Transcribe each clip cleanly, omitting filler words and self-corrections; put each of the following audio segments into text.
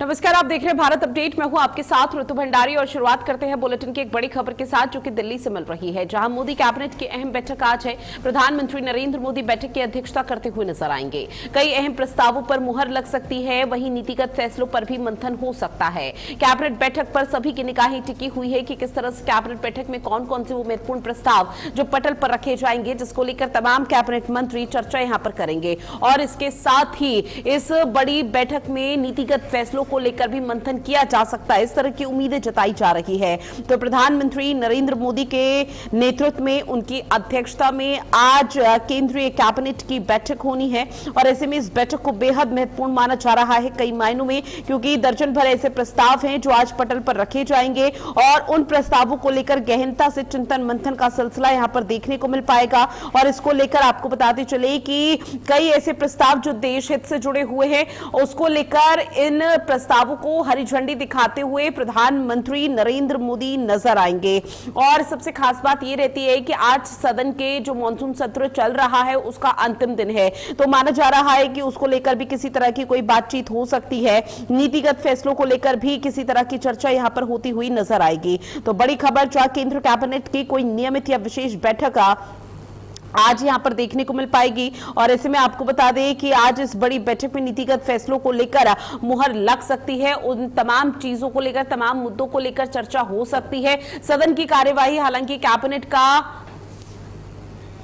नमस्कार, आप देख रहे हैं भारत अपडेट। मैं हूं आपके साथ ऋतु भंडारी और शुरुआत करते हैं बुलेटिन की एक बड़ी खबर के साथ जो कि दिल्ली से मिल रही है, जहां मोदी कैबिनेट की अहम बैठक आज है। प्रधानमंत्री नरेंद्र मोदी बैठक की अध्यक्षता करते हुए नजर आएंगे। कई अहम प्रस्तावों पर मुहर लग सकती है, वहीं नीतिगत फैसलों पर भी मंथन हो सकता है। कैबिनेट बैठक पर सभी की निगाहें टिकी हुई है कि किस तरह से कैबिनेट बैठक में कौन कौन से वो महत्वपूर्ण प्रस्ताव जो पटल पर रखे जाएंगे, जिसको लेकर तमाम कैबिनेट मंत्री चर्चा यहां पर करेंगे। और इसके साथ ही इस बड़ी बैठक में नीतिगत फैसलों को लेकर भी मंथन किया जा सकता है, इस तरह की उम्मीदें जताई जा रही है। तो प्रधानमंत्री नरेंद्र मोदी के नेतृत्व में, उनकी अध्यक्षता में आज केंद्रीय कैबिनेट की बैठक होनी है और ऐसे में इस बैठक को बेहद महत्वपूर्ण माना जा रहा है कई मायनों में, क्योंकि दर्जन भर ऐसे प्रस्ताव हैं जो आज पटल पर रखे जाएंगे और उन प्रस्तावों को लेकर गहनता से चिंतन मंथन का सिलसिला यहां पर देखने को मिल पाएगा। और इसको लेकर आपको बताते चले कि कई ऐसे प्रस्ताव जो देश हित से जुड़े हुए हैं, उसको लेकर इन प्रस्तावों को हरी झंडी दिखाते हुए प्रधानमंत्री नरेंद्र मोदी नजर आएंगे। और सबसे खास बात यह रहती है कि आज सदन के जो मॉनसून सत्र चल रहा है उसका अंतिम दिन है, तो माना जा रहा है कि उसको लेकर भी किसी तरह की कोई बातचीत हो सकती है। नीतिगत फैसलों को लेकर भी किसी तरह की चर्चा यहां पर होती हुई नजर आएगी। तो बड़ी खबर जो केंद्र कैबिनेट की कोई नियमित या विशेष बैठक आज यहां पर देखने को मिल पाएगी। और ऐसे में आपको बता दें कि आज इस बड़ी बैठक में नीतिगत फैसलों को लेकर मुहर लग सकती है, उन तमाम चीजों को लेकर, तमाम मुद्दों को लेकर चर्चा हो सकती है। सदन की कार्यवाही, हालांकि कैबिनेट का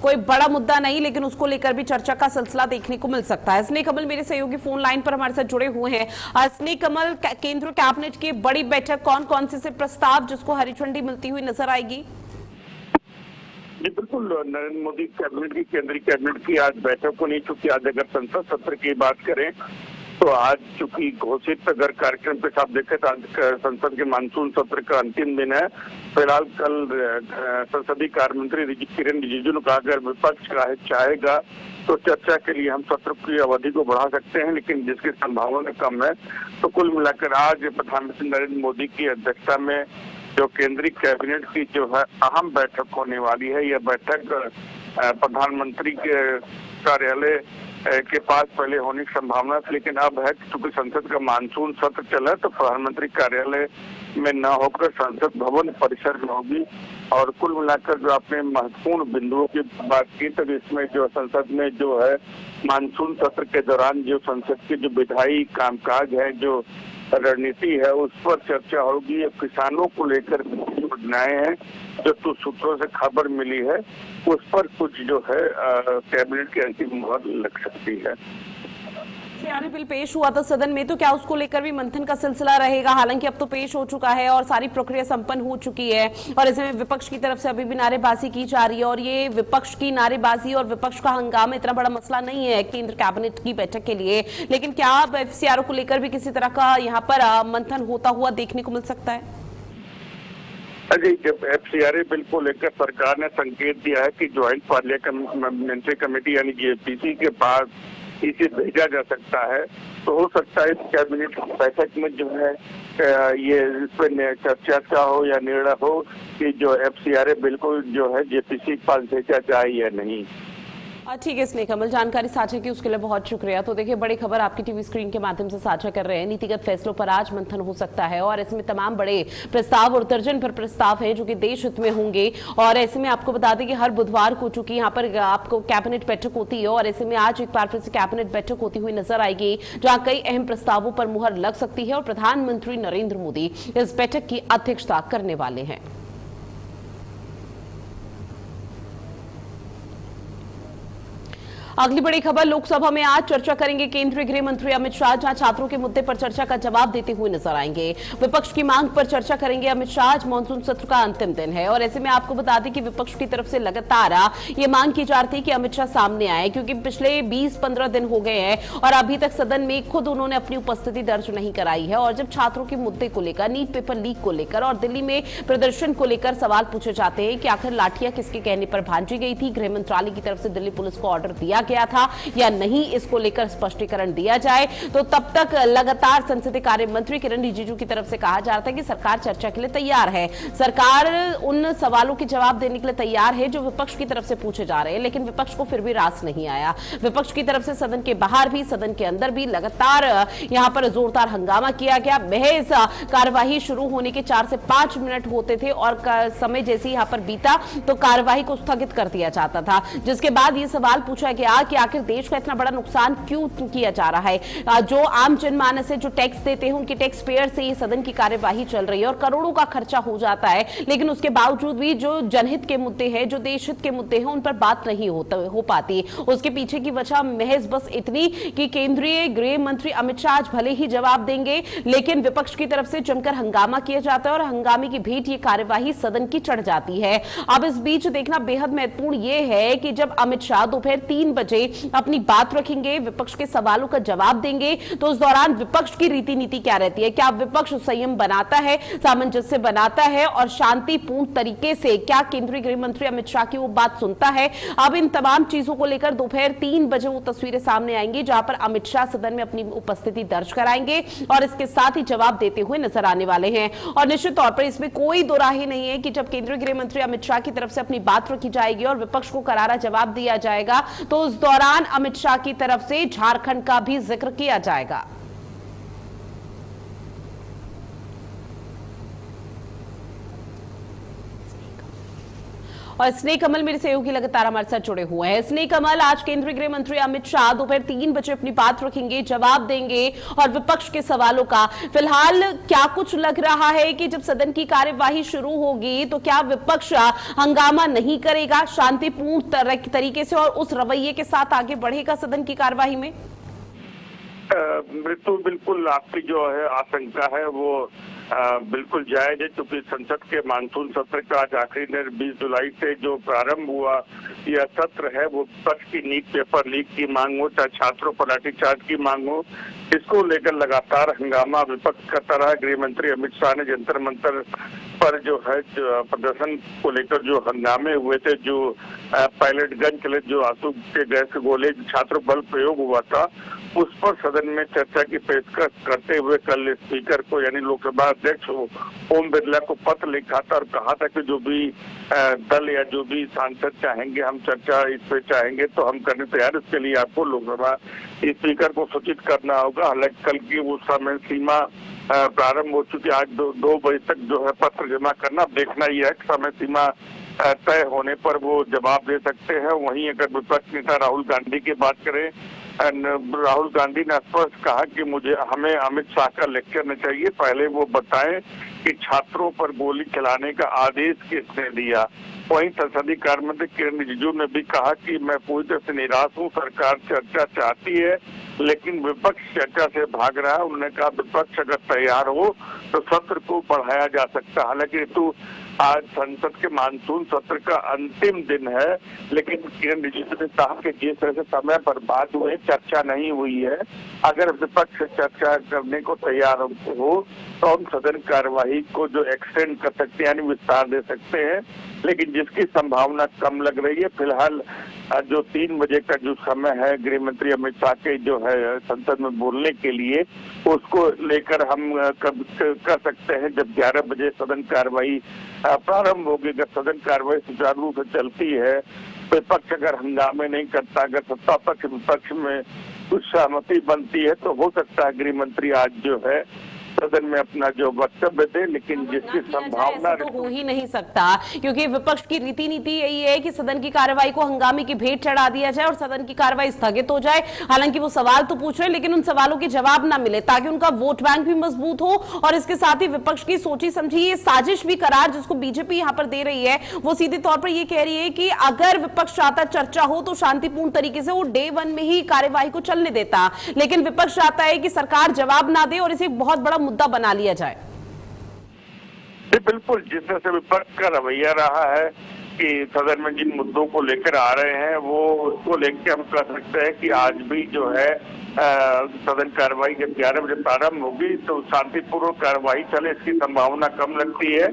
कोई बड़ा मुद्दा नहीं, लेकिन उसको लेकर भी चर्चा का सिलसिला देखने को मिल सकता है। स्नेह कमल मेरे सहयोगी फोन लाइन पर हमारे साथ जुड़े हुए हैं। स्नेह कमल, केंद्रीय कैबिनेट की बड़ी बैठक, कौन कौन से प्रस्ताव जिसको हरी झंडी मिलती हुई नजर आएगी? जी बिल्कुल, नरेंद्र मोदी कैबिनेट की, केंद्रीय कैबिनेट की आज बैठक होनी। चूंकि आज अगर संसद सत्र की बात करें तो आज चूंकि घोषित अगर कार्यक्रम के साथ देखें तो आज संसद के मानसून सत्र का अंतिम दिन है। फिलहाल कल संसदीय कार्य मंत्री किरेन रिजिजू ने कहा अगर विपक्ष चाहेगा तो चर्चा के लिए हम सत्र की अवधि को बढ़ा सकते हैं, लेकिन जिसकी संभावना कम है। तो कुल मिलाकर आज प्रधानमंत्री नरेंद्र मोदी की अध्यक्षता में जो केंद्रीय कैबिनेट की जो है अहम बैठक होने वाली है, यह बैठक प्रधानमंत्री के कार्यालय के पास पहले होने की संभावना थी, लेकिन अब है क्योंकि संसद का मानसून सत्र चला तो प्रधानमंत्री कार्यालय में न होकर संसद भवन परिसर में होगी। और कुल मिलाकर जो आपने महत्वपूर्ण बिंदुओं की बात की, तो इसमें जो संसद में जो है मानसून सत्र के दौरान जो संसद के जो विधायी कामकाज है, जो रणनीति है, उस पर चर्चा होगी। किसानों को लेकर योजनाएं हैं जो सूत्रों से खबर मिली है, उस पर कुछ जो है कैबिनेट की अंतिम मुहर लग सकती है। एफसीआरए बिल पेश हुआ था सदन में, तो क्या उसको लेकर भी मंथन का सिलसिला रहेगा? हालांकि अब तो पेश हो चुका है और सारी प्रक्रिया संपन्न हो चुकी है और इसमें विपक्ष की तरफ से अभी भी नारेबाजी की जा रही है। और ये विपक्ष की नारेबाजी और विपक्ष का हंगामा इतना बड़ा मसला नहीं है केंद्र कैबिनेट की बैठक के लिए, लेकिन क्या एफसीआरए को लेकर भी किसी तरह का यहाँ पर मंथन होता हुआ देखने को मिल सकता है? अजय, जब एफसीआरए बिल को लेकर सरकार ने संकेत दिया है कि ज्वाइंट पार्लियामेंट्री कमेटी यानी जेपीसी के पास इसे भेजा जा सकता है, तो हो सकता है इस कैबिनेट बैठक में जो है ये इस पर चर्चा का हो या निर्णय हो कि जो एफसीआरए बिल को जो है जेपीसी के पास भेजा जाए या नहीं। ठीक है स्नेह कमल, जानकारी साझा की उसके लिए बहुत शुक्रिया। तो देखिए, बड़ी खबर आपकी टीवी स्क्रीन के माध्यम से साझा कर रहे हैं। नीतिगत फैसलों पर आज मंथन हो सकता है और इसमें तमाम बड़े प्रस्ताव और दर्जन पर प्रस्ताव हैं जो कि देश हित में होंगे। और ऐसे में आपको बता दें कि हर बुधवार को चूंकि यहाँ पर आपको कैबिनेट बैठक होती है और ऐसे में आज एक बार फिर से कैबिनेट बैठक होती हुई नजर आएगी, जहाँ कई अहम प्रस्तावों पर मुहर लग सकती है और प्रधानमंत्री नरेंद्र मोदी इस बैठक की अध्यक्षता करने वाले हैं। अगली बड़ी खबर, लोकसभा में आज चर्चा करेंगे केंद्रीय गृह मंत्री अमित शाह, जहां छात्रों के मुद्दे पर चर्चा का जवाब देते हुए नजर आएंगे। विपक्ष की मांग पर चर्चा करेंगे अमित शाह। आज मानसून सत्र का अंतिम दिन है और ऐसे में आपको बता दें कि विपक्ष की तरफ से लगातार ये मांग की जा रही थी कि अमित शाह सामने आए, क्योंकि पिछले 20-15 दिन हो गए हैं और अभी तक सदन में खुद उन्होंने अपनी उपस्थिति दर्ज नहीं कराई है। और जब छात्रों के मुद्दे को लेकर, नीट पेपर लीक को लेकर और दिल्ली में प्रदर्शन को लेकर सवाल पूछे जाते हैं कि आखिर लाठियां किसके कहने पर भांजी गई थी, गृह मंत्रालय की तरफ से दिल्ली पुलिस को ऑर्डर दिया गया था या नहीं, इसको लेकर स्पष्टीकरण दिया जाए। तो तब तक लगातार संसदीय कार्य मंत्री किरण रिजिजू की तरफ से कहा जा रहा था कि सरकार चर्चा के लिए तैयार है, सरकार उन सवालों के जवाब देने के लिए तैयार है जो विपक्ष की तरफ से पूछे जा रहे हैं, लेकिन विपक्ष को फिर भी रास नहीं आया। विपक्ष की तरफ से सदन के बाहर भी सदन के अंदर भी लगातार यहां पर जोरदार हंगामा किया गया। महज कार्यवाही शुरू होने के 4 से 5 मिनट होते थे और समय जैसे यहां पर बीता तो कार्यवाही को स्थगित कर दिया जाता था, जिसके बाद यह सवाल पूछा गया कि आखिर देश का इतना बड़ा नुकसान क्यों किया जा रहा है। जो आम जनमानस है, जो टैक्स देते हैं, उनके टैक्स पेयर से ये सदन की कार्यवाही चल रही है और करोड़ों का खर्चा हो जाता है, लेकिन उसके बावजूद भी जो जनहित के मुद्दे हैं, जो देश हित के मुद्दे हैं, उन पर बात नहीं हो पाती। उसके पीछे की वजह महज बस इतनी कि केंद्रीय गृह मंत्री अमित शाह आज भले ही जवाब देंगे, लेकिन विपक्ष की तरफ से जमकर हंगामा किया जाता है और हंगामे की भेंट ये कार्यवाही सदन की चढ़ जाती है। अब इस बीच देखना बेहद महत्वपूर्ण यह है कि जब अमित शाह दोपहर 3 बजे अपनी बात रखेंगे, विपक्ष के सवालों का जवाब देंगे, तो उस दौरान विपक्ष की रीति नीति क्या रहती है। क्या विपक्ष संयम बनाता है, सामंजस्य बनाता है और शांतिपूर्ण तरीके से क्या केंद्रीय गृह मंत्री अमित शाह की वो बात सुनता है। अब इन तमाम चीजों को लेकर दोपहर 3 बजे वो तस्वीरें सामने आएंगी जहां पर अमित शाह सदन में अपनी उपस्थिति दर्ज कराएंगे और इसके साथ ही जवाब देते हुए नजर आने वाले हैं। और निश्चित तौर पर इसमें कोई दो राय नहीं है कि जब केंद्रीय गृह मंत्री अमित शाह की तरफ से अपनी बात रखी जाएगी और विपक्ष को करारा जवाब दिया जाएगा, तो उस दौरान अमित शाह की तरफ से झारखंड का भी जिक्र किया जाएगा। और स्नेह कमल मेरे सहयोगी लगातार हमारे साथ जुड़े हुए हैं। स्नेह कमल, आज केंद्रीय गृह मंत्री अमित शाह दोपहर 3 बजे अपनी बात रखेंगे, जवाब देंगे और विपक्ष के सवालों का फिलहाल क्या कुछ लग रहा है कि जब सदन की कार्यवाही शुरू होगी तो क्या विपक्ष हंगामा नहीं करेगा, शांतिपूर्ण तरीके से और उस रवैये के साथ आगे बढ़ेगा सदन की कार्यवाही में? मृत्यु, बिल्कुल आपकी जो है आशंका है वो बिल्कुल जायज है, क्योंकि संसद के मानसून सत्र का आज आखिरी दिन 20 जुलाई से जो प्रारंभ हुआ यह सत्र है वो विपक्ष की नीट पेपर लीक की मांग हो, चाहे छात्रों पर लाठीचार्ज की मांग हो, इसको लेकर लगातार हंगामा विपक्ष करता रहा। गृह मंत्री अमित शाह ने जंतर मंतर पर जो है प्रदर्शन को लेकर जो हंगामे हुए थे, जो पायलट गन चले, जो आंसू के गैस के गोले छात्र बल प्रयोग हुआ था, उस पर सदन में चर्चा की पेशकश करते हुए कल स्पीकर को यानी लोकसभा अध्यक्ष ओम बिरला को पत्र लिखा था और कहा था कि जो भी दल या जो भी सांसद चाहेंगे, हम चर्चा इस पे चाहेंगे तो हम करने तैयार, इसके लिए आपको लोकसभा स्पीकर को सूचित करना होगा। हालांकि कल की वो समय सीमा प्रारंभ हो चुकी, आज 2 बजे तक जो है पत्र जमा करना, देखना यह है कि समय सीमा तय होने पर वो जवाब दे सकते हैं। वहीं अगर विपक्ष नेता राहुल गांधी की बात करें, राहुल गांधी ने स्पष्ट कहा कि हमें अमित शाह का लेक्चर नहीं चाहिए, पहले वो बताएं कि छात्रों पर गोली चलाने का आदेश किसने दिया। वहीं संसदीय कार्य मंत्री किरण रिजिजू ने भी कहा कि मैं पूरी तरह से निराश हूँ, सरकार चर्चा चाहती है लेकिन विपक्ष चर्चा से भाग रहा है। उन्होंने कहा विपक्ष अगर तैयार हो तो सत्र को बढ़ाया जा सकता है। हालांकि तो आज संसद के मानसून सत्र का अंतिम दिन है, लेकिन किरण रिजिजू ने कहा कि जिस तरह से समय बर्बाद हुए, चर्चा नहीं हुई है, अगर विपक्ष चर्चा करने को तैयार हो तो हम सदन कार्यवाही को जो एक्सटेंड कर सकते हैं यानी विस्तार दे सकते हैं, लेकिन जिसकी संभावना कम लग रही है। फिलहाल जो 3 बजे का जो समय है गृह मंत्री अमित शाह के जो है संसद में बोलने के लिए, उसको लेकर हम कर सकते हैं जब 11 बजे सदन कार्यवाही प्रारंभ होगी। अगर सदन कार्यवाही सुचारू रूप से चलती है, विपक्ष अगर हंगामे नहीं करता, अगर सत्ता पक्ष विपक्ष में कुछ सहमति बनती है तो हो सकता है गृह मंत्री आज जो है सदन में अपना जो वक्तव्य दे, लेकिन जिसकी संभावना तो हो ही नहीं सकता, क्योंकि विपक्ष की रीति नीति यही है कि सदन की कार्रवाई को हंगामे की भेंट चढ़ा दिया जाए और सदन की कार्रवाई स्थगित हो जाए। हालांकि वो सवाल तो पूछ रहे हैं लेकिन उन सवालों के जवाब ना मिले, ताकि उनका वोट बैंक भी मजबूत हो और इसके साथ ही विपक्ष की सोची समझी ये साजिश भी करार जिसको बीजेपी यहाँ पर दे रही है, वो सीधे तौर पर ये कह रही है कि अगर विपक्ष चाहता चर्चा हो तो शांतिपूर्ण तरीके से वो डे 1 में ही कार्यवाही को चलने देता, लेकिन विपक्ष चाहता है कि सरकार जवाब ना दे और इसे बहुत बड़ा मुद्दा बना लिया जाए। बिल्कुल, जिस तरह से विपक्ष का रवैया रहा है कि सदन में जिन मुद्दों को लेकर आ रहे हैं वो उसको लेकर हम कह सकते हैं कि आज भी जो है सदन कार्रवाई जब 11 बजे प्रारंभ होगी तो शांतिपूर्वक कार्रवाई चले, इसकी संभावना कम लगती है।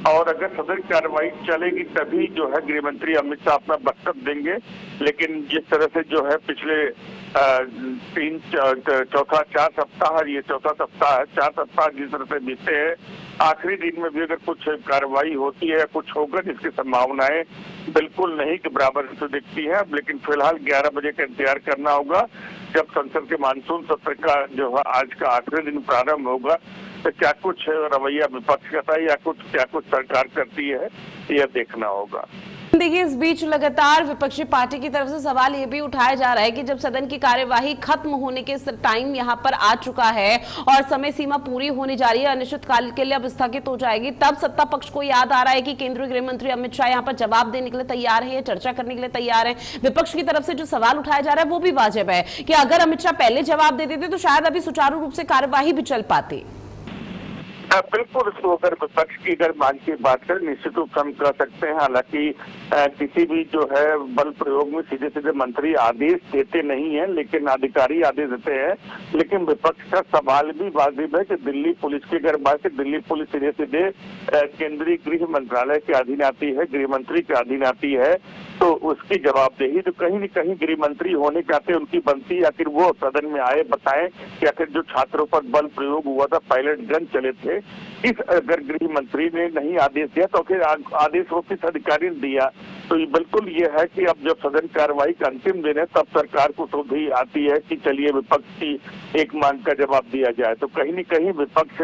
और अगर सदन कार्रवाई चलेगी तभी जो है गृह मंत्री अमित शाह अपना वक्तव्य देंगे। लेकिन जिस तरह से जो है पिछले 4 सप्ताह, ये चौथा सप्ताह है, 4 सप्ताह जिस तरह से बीते हैं, आखिरी दिन में भी अगर कुछ कार्रवाई होती है, कुछ होगा, जिसकी संभावनाएं बिल्कुल नहीं के बराबर से दिखती है। लेकिन फिलहाल 11 बजे का इंतजार करना होगा, जब संसद के मानसून सत्र का जो है आज का आखिरी दिन प्रारंभ होगा, तो क्या कुछ रवैया विपक्ष का था या क्या कुछ सरकार करती है, यह देखना होगा। देखिए, इस बीच लगातार विपक्षी पार्टी की तरफ से सवाल ये भी उठाया जा रहा है कि जब सदन की कार्यवाही खत्म होने के टाइम यहां पर आ चुका है और समय सीमा पूरी होने जा रही है, अनिश्चितकाल के लिए अब स्थगित हो जाएगी, तब सत्ता पक्ष को याद आ रहा है कि केंद्रीय गृह मंत्री अमित शाह यहां पर जवाब देने के लिए तैयार है, चर्चा करने के लिए तैयार है। विपक्ष की तरफ से जो सवाल उठाया जा रहा है वो भी वाजिब है कि अगर अमित शाह पहले जवाब दे देते तो शायद अभी सुचारू रूप से कार्यवाही भी चल पाती। बिल्कुल, इसको अगर विपक्ष की अगर मांग की बात करें, निश्चित रूप से हम कह सकते हैं। हालांकि किसी भी जो है बल प्रयोग में सीधे सीधे मंत्री आदेश देते नहीं है, लेकिन अधिकारी आदेश देते हैं। लेकिन विपक्ष का सवाल भी वाजिब है कि दिल्ली पुलिस की अगर बात है, दिल्ली पुलिस सीधे सीधे केंद्रीय गृह मंत्रालय के अधीन आती है, गृह मंत्री के अधीन आती है, तो उसकी जवाबदेही तो कहीं न कहीं गृह मंत्री होने के नाते उनकी बनती। आखिर वो सदन में आए, बताएं कि आखिर जो छात्रों पर बल प्रयोग हुआ था, पायलट गन चले थे, इस अगर गृह मंत्री ने नहीं आदेश दिया तो फिर आदेश वो किस अधिकारी ने दिया। तो ये बिल्कुल ये है कि अब जब सदन कार्रवाई का अंतिम दिन है, तब सरकार को तो भी आती है कि चलिए विपक्ष की एक मांग का जवाब दिया जाए। तो कहीं न कहीं विपक्ष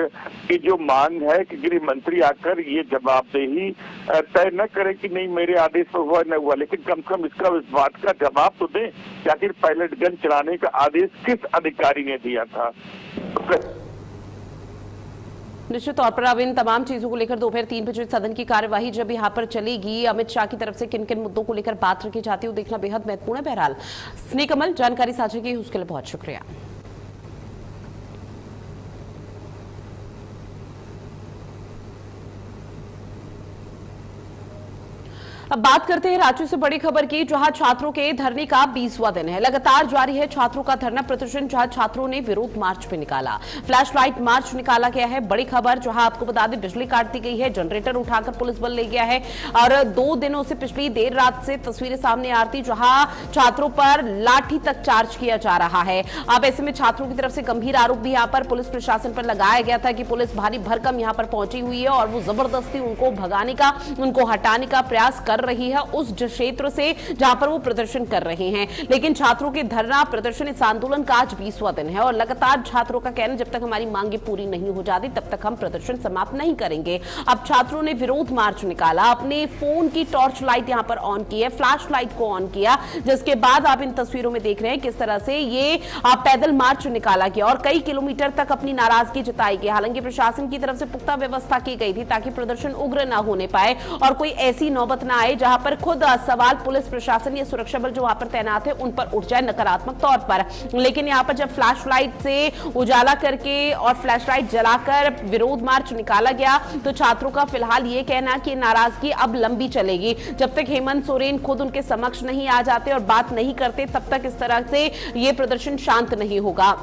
की जो मांग है कि गृह मंत्री आकर ये जवाबदेही तय न करे कि नहीं मेरे आदेश पर हुआ न हुआ, लेकिन कम से कम इसका इस बात का जवाब तो दें कि आखिर पायलट गन चलाने का आदेश किस अधिकारी ने दिया था। निश्चित तौर पर अब इन तमाम चीजों को लेकर दोपहर 3 बजे सदन की कार्यवाही जब यहां पर चलेगी, अमित शाह की तरफ से किन किन मुद्दों को लेकर बात रखी जाती है वो देखना बेहद महत्वपूर्ण है। बहरहाल स्नेह कमल जानकारी साझा की, उसके लिए बहुत शुक्रिया। अब बात करते हैं राज्य से बड़ी खबर की, जहां छात्रों के धरने का 20वां दिन है। लगातार जारी है छात्रों का धरना प्रदर्शन, जहां छात्रों ने विरोध मार्च भी निकाला, फ्लैश लाइट मार्च निकाला गया है। बड़ी खबर, जहां आपको बता दें बिजली काट दी गई है, जनरेटर उठाकर पुलिस बल ले गया है और 2 दिनों से पिछली देर रात से तस्वीरें सामने आ रही, जहां छात्रों पर लाठी तक चार्ज किया जा रहा है। अब ऐसे में छात्रों की तरफ से गंभीर आरोप भी यहां पर पुलिस प्रशासन पर लगाया गया था कि पुलिस भारी भरकम यहां पर पहुंची हुई है और वो जबरदस्ती उनको भगाने का, उनको हटाने का प्रयास कर रही है उस क्षेत्र से जहां पर वो प्रदर्शन कर रहे हैं। लेकिन छात्रों के धरना प्रदर्शन, इस आंदोलन का आज 20वां दिन है और लगातार छात्रों का कहना जब तक हमारी मांगे पूरी नहीं हो जाती तब तक हम प्रदर्शन समाप्त नहीं करेंगे। अब छात्रों ने विरोध मार्च निकाला, अपने फोन की टॉर्च लाइट यहां पर ऑन की है, फ्लैश लाइट को ऑन किया, जिसके बाद आप इन तस्वीरों में देख रहे हैं किस तरह से ये पैदल मार्च निकाला गया और कई किलोमीटर तक अपनी नाराजगी जताई गई। हालांकि प्रशासन की तरफ से पुख्ता व्यवस्था की गई थी ताकि प्रदर्शन उग्र न होने पाए और कोई ऐसी नौबत न आए जहां पर खुद सवाल पुलिस प्रशासन या सुरक्षा बल जो वहां पर तैनात है उन पर उठ जाए नकारात्मक तौर पर। लेकिन यहां पर जब फ्लैश लाइट से उजाला करके और फ्लैश लाइट जलाकर विरोध मार्च निकाला गया तो छात्रों का फिलहाल ये कहना कि नाराजगी अब लंबी चलेगी, जब तक हेमंत सोरेन खुद उनके समक्ष नहीं आ जाते और बात नहीं करते तब तक इस तरह से ये प्रदर्शन शांत नहीं होगा।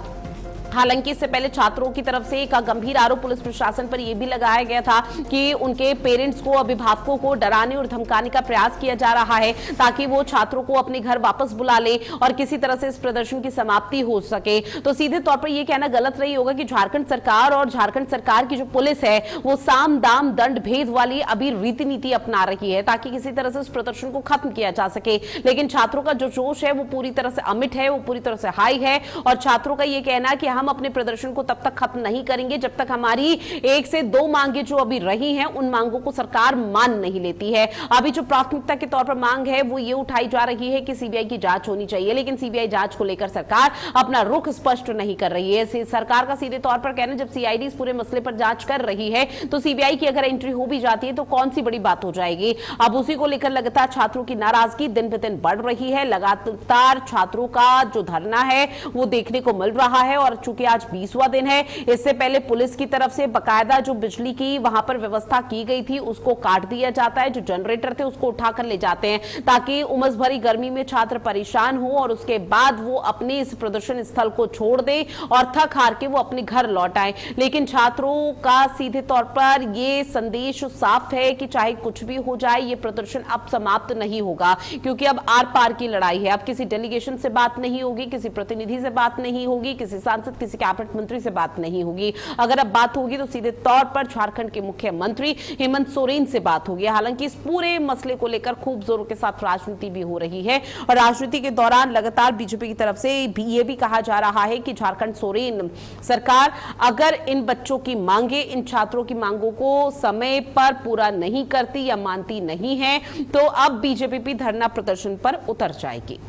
हालांकि इससे पहले छात्रों की तरफ से एक गंभीर आरोप पुलिस प्रशासन पर यह भी लगाया गया था कि उनके पेरेंट्स को, अभिभावकों को डराने और धमकाने का प्रयास किया जा रहा है ताकि वो छात्रों को अपने घर वापस बुला ले और किसी तरह से इस प्रदर्शन की समाप्ति हो सके। तो सीधे तौर पर यह कहना गलत नहीं होगा कि झारखंड सरकार और झारखंड सरकार की जो पुलिस है वो साम दाम दंड भेद वाली अभी रीति नीति अपना रही है ताकि किसी तरह से इस प्रदर्शन को खत्म किया जा सके। लेकिन छात्रों का जो जोश है वो पूरी तरह से अमिट है, वो पूरी तरह से हाई है और छात्रों का यह कहना है कि हम अपने प्रदर्शन को तब तक खत्म नहीं करेंगे जब तक हमारी 1 से 2 मांगे जो अभी रही हैं उन मांगों को सरकार मान नहीं लेती है। अभी जो प्राथमिकता के तौर पर मांग है वो ये उठाई जा रही है कि सीबीआई की जांच होनी चाहिए, लेकिन सीबीआई जांच को लेकर सरकार अपना रुख स्पष्ट नहीं कर रही है। सरकार का सीधे तौर पर कहना, जब सीआईडी इस पूरे मसले पर जांच कर रही है तो सीबीआई की अगर एंट्री हो भी जाती है तो कौन सी बड़ी बात हो जाएगी। अब उसी को लेकर लगातार छात्रों की नाराजगी दिन ब दिन बढ़ रही है। लगातार छात्रों का जो धरना है वो देखने को मिल रहा है और चूंकि आज 20वां दिन है, इससे पहले पुलिस की तरफ से बकायदा जो बिजली की वहां पर व्यवस्था की गई थी उसको काट दिया जाता है, जो जनरेटर थे उसको उठाकर ले जाते हैं ताकि उमस भरी गर्मी में छात्र परेशान हो और उसके बाद वो अपने इस प्रदर्शन स्थल को छोड़ दे और थक हार के वो अपने घर लौट आए। लेकिन छात्रों का सीधे तौर पर ये संदेश साफ है कि चाहे कुछ भी हो जाए ये प्रदर्शन अब समाप्त नहीं होगा, क्योंकि अब आर पार की लड़ाई है। अब किसी डेलीगेशन से बात नहीं होगी, किसी प्रतिनिधि से बात नहीं होगी, किसी सांसद, किसी कैबिनेट मंत्री से बात नहीं होगी। अगर अब बात होगी तो सीधे तौर पर झारखंड के मुख्यमंत्री हेमंत सोरेन से बात होगी। हालांकि इस पूरे मसले को लेकर खूब जोरों के साथ राजनीति भी हो रही है और राजनीति के दौरान लगातार बीजेपी की तरफ से भी ये भी कहा जा रहा है कि झारखंड सोरेन सरकार अगर इन बच्चों की मांगे, इन छात्रों की मांगों को समय पर पूरा नहीं करती या मानती नहीं है तो अब बीजेपी भी धरना प्रदर्शन पर उतर जाएगी।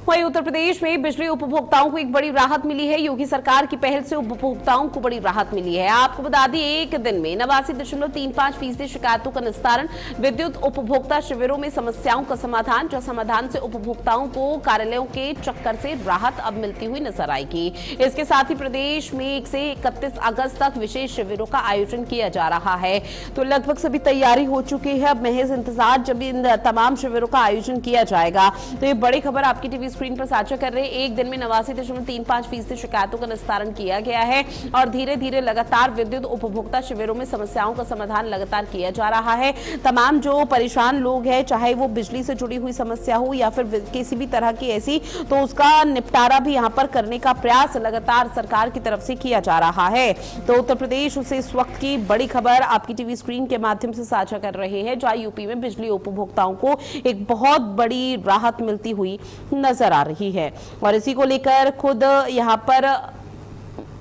वहीं उत्तर प्रदेश में बिजली उपभोक्ताओं को एक बड़ी राहत मिली है। योगी सरकार की पहल से उपभोक्ताओं को बड़ी राहत मिली है। आपको बता दें, एक दिन में 89.35% शिकायतों का निस्तारण, विद्युत उपभोक्ता शिविरों में समस्याओं का समाधान, जो समाधान से उपभोक्ताओं को कार्यालयों के चक्कर से राहत अब मिलती हुई नजर आएगी। इसके साथ ही प्रदेश में 1 से 31 अगस्त तक विशेष शिविरों का आयोजन किया जा रहा है। तो लगभग सभी तैयारी हो चुकी है, अब महज इंतजार जब इन तमाम शिविरों का आयोजन किया जाएगा। तो ये बड़ी खबर आपकी टीवी स्क्रीन पर साझा कर रहे हैं। एक दिन में 89.35% शिकायतों का निस्तारण किया गया है और धीरे धीरे लगातार विद्युत उपभोक्ता शिविरों में समस्याओं का समाधान लगातार किया जा रहा है। तमाम जो परेशान लोग हैं, चाहे वो बिजली से जुड़ी हुई समस्या हो या फिर किसी भी तरह की ऐसी, तो उसका निपटारा भी यहाँ पर करने का प्रयास लगातार सरकार की तरफ से किया जा रहा है। तो उत्तर प्रदेश से इस वक्त की बड़ी खबर आपकी टीवी स्क्रीन के माध्यम से साझा कर रहे हैं, जहां यूपी में बिजली उपभोक्ताओं को एक बहुत बड़ी राहत मिलती हुई नजर आ रही है। और इसी को लेकर खुद यहां पर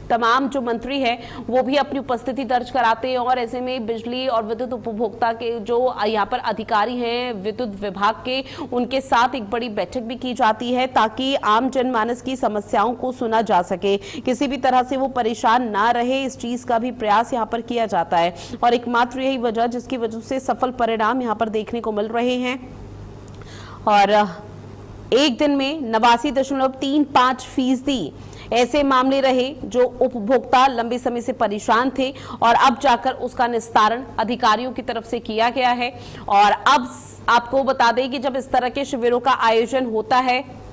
तमाम जो मंत्री हैं वो भी अपनी उपस्थिति दर्ज कराते हैं और ऐसे में बिजली और विद्युत उपभोक्ता के जो यहाँ पर अधिकारी हैं विद्युत विभाग के, उनके साथ एक बड़ी बैठक भी की जाती है ताकि आम जनमानस की समस्याओं को सुना जा सके, किसी भी तरह से वो परेशान ना रहे, इस चीज का भी प्रयास यहाँ पर किया जाता है। और एकमात्र यही वजह जिसकी वजह से सफल परिणाम यहाँ पर देखने को मिल रहे हैं। और एक दिन में 89.35% ऐसे मामले रहे जो उपभोक्ता लंबे समय से परेशान थे और अब जाकर उसका निस्तारण अधिकारियों की तरफ से किया गया है। और अब आपको बता दें कि जब इस तरह के शिविरों का आयोजन होता है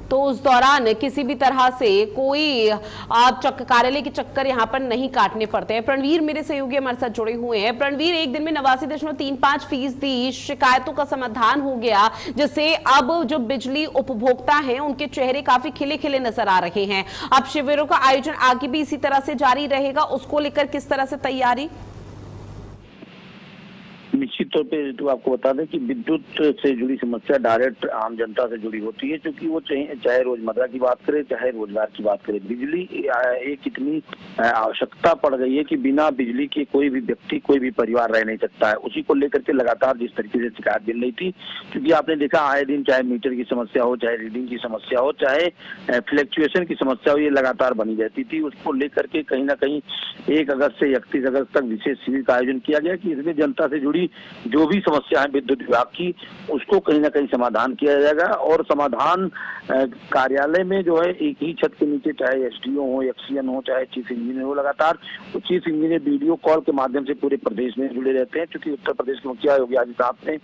तो उस दौरान किसी भी तरह से कोई कार्यालय के चक्कर यहां पर नहीं काटने पड़ते हैं। प्रणवीर मेरे सहयोगी हमारे साथ जुड़े हुए हैं। प्रणवीर, एक दिन में 89.35% शिकायतों का समाधान हो गया, जिससे अब जो बिजली उपभोक्ता हैं उनके चेहरे काफी खिले खिले नजर आ रहे हैं। अब शिविरों का आयोजन आगे भी इसी तरह से जारी रहेगा, उसको लेकर किस तरह से तैयारी? निश्चित तौर पे तो आपको बता दें कि विद्युत से जुड़ी समस्या डायरेक्ट आम जनता से जुड़ी होती है, क्योंकि वो चाहे रोजमर्रा की बात करें चाहे रोजगार की बात करें, बिजली एक इतनी आवश्यकता पड़ गई है कि बिना बिजली के कोई भी व्यक्ति, कोई भी परिवार रह नहीं सकता है। उसी को लेकर के लगातार जिस तरीके से शिकायत मिल रही थी, क्योंकि आपने देखा आए दिन चाहे मीटर की समस्या हो, चाहे रीडिंग की समस्या हो, चाहे फ्लक्चुएशन की समस्या हो, ये लगातार बनी रहती थी। उसको लेकर के कहीं ना कहीं 1 अगस्त से 31 अगस्त तक विशेष शिविर का आयोजन किया गया कि इसमें जनता से जुड़ी जो भी समस्या है विद्युत विभाग की, उसको कहीं ना कहीं समाधान किया जाएगा। और समाधान कार्यालय में जो है एक ही छत के नीचे, चाहे एसडीओ हो, एक्सीएन हो, चाहे चीफ इंजीनियर हो, लगातार वो चीफ इंजीनियर वीडियो कॉल के माध्यम से पूरे प्रदेश में जुड़े रहते हैं। क्योंकि उत्तर प्रदेश के मुखिया योगी आदित्यनाथ ने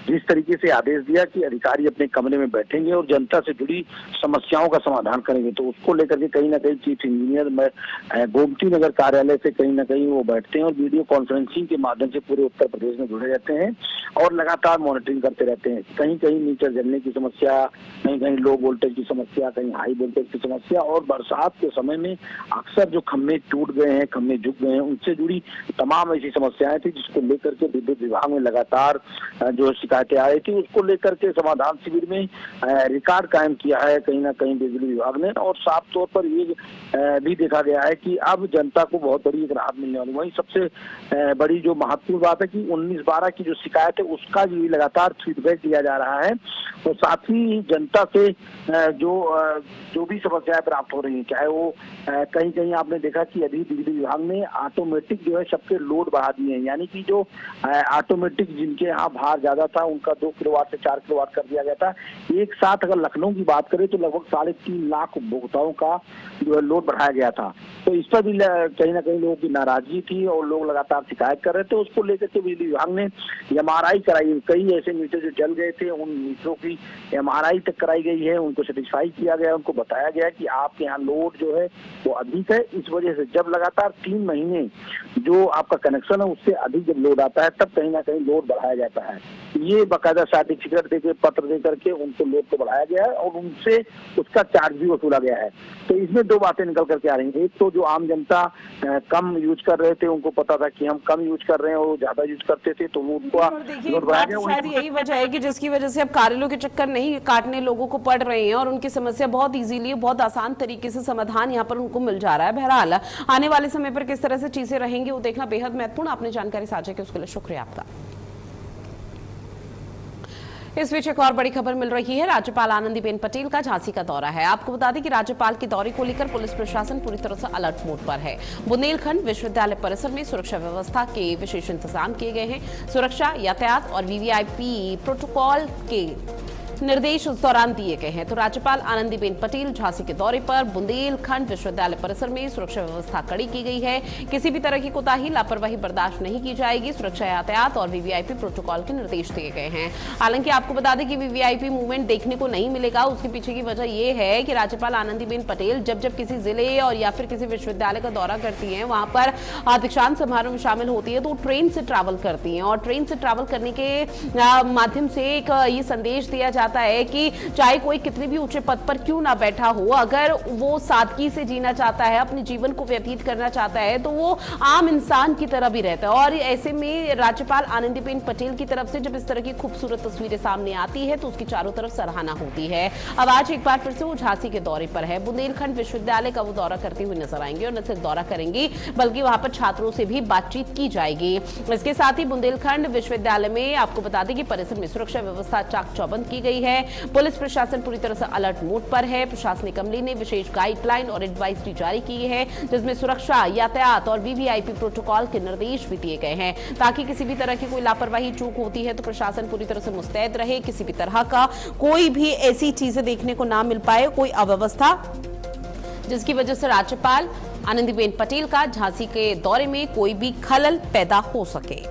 जिस तरीके से आदेश दिया कि अधिकारी अपने कमरे में बैठेंगे और जनता से जुड़ी समस्याओं का समाधान करेंगे, तो उसको लेकर के कहीं ना कहीं चीफ इंजीनियर गोमती नगर कार्यालय से कहीं ना कहीं वो बैठते हैं और वीडियो कॉन्फ्रेंसिंग के माध्यम से पूरे उत्तर प्रदेश में जुड़े रहते हैं और लगातार मॉनिटरिंग करते रहते हैं। कहीं कहीं मीटर जलने की समस्या, कहीं कहीं लो वोल्टेज की समस्या, कहीं हाई वोल्टेज की समस्या, और बरसात के समय में अक्सर जो खंभे टूट गए हैं, खंभे झुक गए हैं, उनसे जुड़ी तमाम ऐसी समस्याएं थी जिसको लेकर के विद्युत विभाग में लगातार जो शिकायतें आ रही थी, उसको लेकर के समाधान शिविर में रिकॉर्ड कायम किया है कहीं ना कहीं बिजली विभाग ने। और साफ तौर पर ये भी देखा गया है कि अब जनता को बहुत बड़ी एक राहत मिलने वाली। वही सबसे बड़ी जो महत्वपूर्ण बात है कि 19/12 की जो शिकायत है उसका भी लगातार फीडबैक दिया जा रहा है। और साथ ही जनता से जो भी समस्याएं प्राप्त हो रही है, चाहे वो कहीं कहीं आपने देखा कि अभी बिजली विभाग ने ऑटोमेटिक जो है सबके लोड बढ़ा दिए हैं, यानी कि जो ऑटोमेटिक जिनके यहाँ भार ज्यादा था उनका 2 किलोवाट से 4 किलोवाट कर दिया गया था। एक साथ अगर लखनऊ की बात करें तो लगभग 3.5 लाख उपभोक्ताओं का जो है लोड बढ़ाया गया था। तो इस पर भी कहीं ना कहीं लोगों की नाराजगी थी और लोग लगातार शिकायत कर रहे थे। उसको लेकर के बिजली विभाग ने MRI कराई, कई ऐसे मीटर जो जल गए थे उन मीटरों की MRI तक कराई गई है, उनको सेटिस्फाई किया गया, उनको बताया गया कि आपके यहाँ लोड जो है वो अधिक है। इस वजह से जब लगातार 3 महीने जो आपका कनेक्शन है उससे अधिक जब लोड आता है तब कहीं ना कहीं लोड बढ़ाया जाता है। ये बाकायदा सर्टिफिकेट देके पत्र दे करके उनको लोड को बढ़ाया गया है और उनसे उसका चार्ज भी वसूला गया है। तो इसमें 2 बातें निकल करके आ रही हैं। एक तो जो आम जनता कम यूज कर रहे थे, उनको पता था कि हम कम यूज कर रहे हैं और ज्यादा यूज करते थे तो वो उनको शायद यही वजह है कि जिसकी वजह से अब कार्यालयों के चक्कर नहीं काटने लोगों को पड़ रहे हैं और उनकी समस्या बहुत इजीली, बहुत आसान तरीके से समाधान यहाँ पर उनको मिल जा रहा है। बहरहाल आने वाले समय पर किस तरह से चीजें रहेंगी वो देखना बेहद महत्वपूर्ण। आपने जानकारी साझा की उसके लिए शुक्रिया आपका। इस बीच एक और बड़ी खबर मिल रही है। राज्यपाल आनंदीबेन पटेल का झांसी का दौरा है। आपको बता दें कि राज्यपाल के दौरे को लेकर पुलिस प्रशासन पूरी तरह से अलर्ट मोड पर है। बुंदेलखंड विश्वविद्यालय परिसर में सुरक्षा व्यवस्था के विशेष इंतजाम किए गए हैं। सुरक्षा, यातायात और वीवीआईपी प्रोटोकॉल के निर्देश उस दौरान दिए गए हैं। तो राज्यपाल आनंदीबेन पटेल झांसी के दौरे पर बुंदेलखंड विश्वविद्यालय परिसर में सुरक्षा व्यवस्था कड़ी की गई है। किसी भी तरह की कोताही, लापरवाही बर्दाश्त नहीं की जाएगी। सुरक्षा, यातायात और वीवीआईपी प्रोटोकॉल के निर्देश दिए गए हैं। हालांकि आपको बता दें कि वीवीआईपी मूवमेंट देखने को नहीं मिलेगा। उसके पीछे की वजह यह है कि राज्यपाल आनंदीबेन पटेल जब जब किसी जिले और या फिर किसी विश्वविद्यालय का दौरा करती है, वहां पर दीक्षांत समारोह में शामिल होती है तो ट्रेन से ट्रैवल करती है और ट्रेन से ट्रैवल करने के माध्यम से एक ये संदेश दिया जाता है कि चाहे कोई कितने भी ऊंचे पद पर क्यों ना बैठा हो, अगर वो सादगी से जीना चाहता है, अपने जीवन को व्यतीत करना चाहता है तो वो आम इंसान की तरह भी रहता है। और ऐसे में राज्यपाल आनंदीबेन पटेल की तरफ से जब इस तरह की खूबसूरत तस्वीरें सामने आती है तो उसकी चारों तरफ सराहना होती है। अब आज एक बार फिर से वो झांसी के दौरे पर है। बुंदेलखंड विश्वविद्यालय का वो दौरा करते हुए नजर आएंगे और न सिर्फ दौरा करेंगी बल्कि वहां पर छात्रों से भी बातचीत की जाएगी। इसके साथ ही बुंदेलखंड विश्वविद्यालय में आपको बता दें कि परिसर में सुरक्षा व्यवस्था चाक चौबंद की गई है। पुलिस प्रशासन पूरी तरह से अलर्ट मोड पर है। प्रशासनिक अमले ने विशेष गाइडलाइन और एडवाइजरी जारी की है जिसमें सुरक्षा, यातायात और वीवीआईपी प्रोटोकॉल के निर्देश भी दिए गए हैं ताकि किसी भी तरह की कोई लापरवाही, चूक होती है तो प्रशासन पूरी तरह से मुस्तैद रहे। किसी भी तरह का कोई भी ऐसी चीजें देखने को ना मिल पाए, कोई अव्यवस्था जिसकी वजह से राज्यपाल आनंदीबेन पटेल का झांसी के दौरे में कोई भी खलल पैदा हो सके।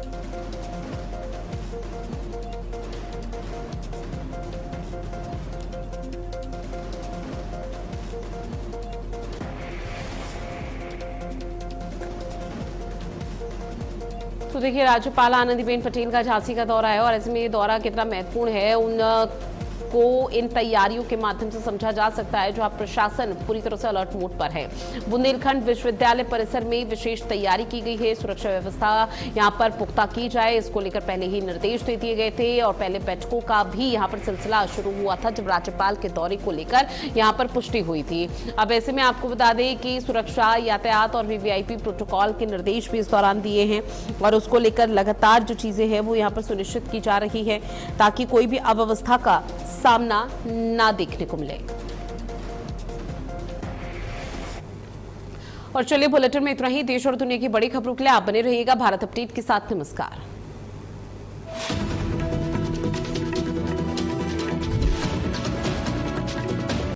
तो देखिए, राज्यपाल आनंदीबेन पटेल का झांसी का दौरा है और ऐसे में ये दौरा कितना महत्वपूर्ण है उन को इन तैयारियों के माध्यम से समझा जा सकता है जहां प्रशासन पूरी तरह से अलर्ट मोड पर है। बुंदेलखंड विश्वविद्यालय परिसर में विशेष तैयारी की गई है। सुरक्षा व्यवस्था यहां पर पुख्ता की जाए, इसको लेकर पहले ही निर्देश दे दिए गए थे और पहले बैठकों का भी यहां पर सिलसिला शुरू हुआ था जब राज्यपाल के दौरे को लेकर यहां पर पुष्टि हुई थी। अब ऐसे में आपको बता दें कि सुरक्षा, यातायात और वीवीआईपी प्रोटोकॉल के निर्देश भी इस दौरान दिए हैं और उसको लेकर लगातार जो चीजें हैं वो यहां पर सुनिश्चित की जा रही है ताकि कोई भी अव्यवस्था का सामना ना देखने को मिले। और चलिए, बुलेटिन में इतना ही। देश और दुनिया की बड़ी खबरों के लिए आप बने रहिएगा भारत अपडेट के साथ। नमस्कार।